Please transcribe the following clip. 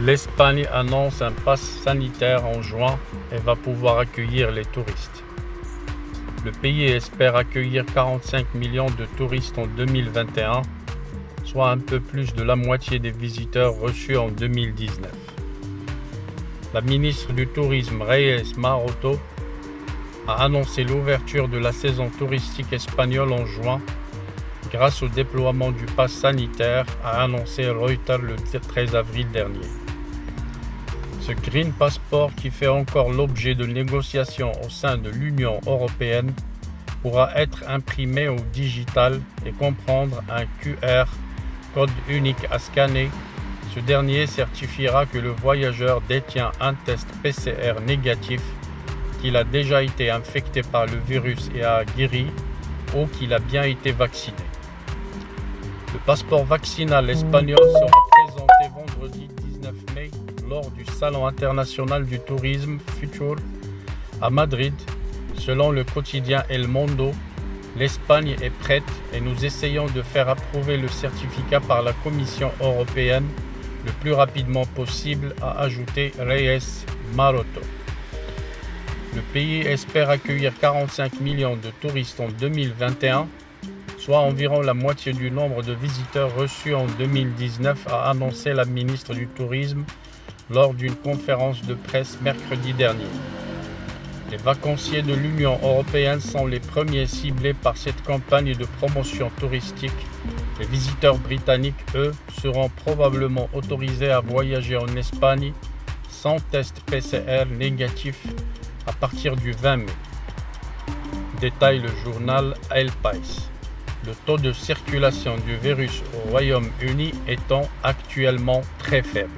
L'Espagne annonce un pass sanitaire en juin et va pouvoir accueillir les touristes. Le pays espère accueillir 45 millions de touristes en 2021, soit un peu plus de la moitié des visiteurs reçus en 2019. La ministre du Tourisme, Reyes Maroto, a annoncé l'ouverture de la saison touristique espagnole en juin grâce au déploiement du pass sanitaire, a annoncé Reuters le 13 avril dernier. Ce Green Passport, qui fait encore l'objet de négociations au sein de l'Union européenne, pourra être imprimé ou digital et comprendre un QR, code unique à scanner. Ce dernier certifiera que le voyageur détient un test PCR négatif, qu'il a déjà été infecté par le virus et a guéri, ou qu'il a bien été vacciné. Le passeport vaccinal espagnol sera présenté vendredi 19 mai lors du Salon international du tourisme Fitur à Madrid. Selon le quotidien El Mundo, l'Espagne est prête et nous essayons de faire approuver le certificat par la Commission européenne le plus rapidement possible, a ajouté Reyes Maroto. Le pays espère accueillir 45 millions de touristes en 2021, soit environ la moitié du nombre de visiteurs reçus en 2019, a annoncé la ministre du Tourisme lors d'une conférence de presse mercredi dernier. Les vacanciers de l'Union européenne sont les premiers ciblés par cette campagne de promotion touristique. Les visiteurs britanniques, eux, seront probablement autorisés à voyager en Espagne sans test PCR négatif à partir du 20 mai. Détaille le journal El País. Le taux de circulation du virus au Royaume-Uni étant actuellement très faible.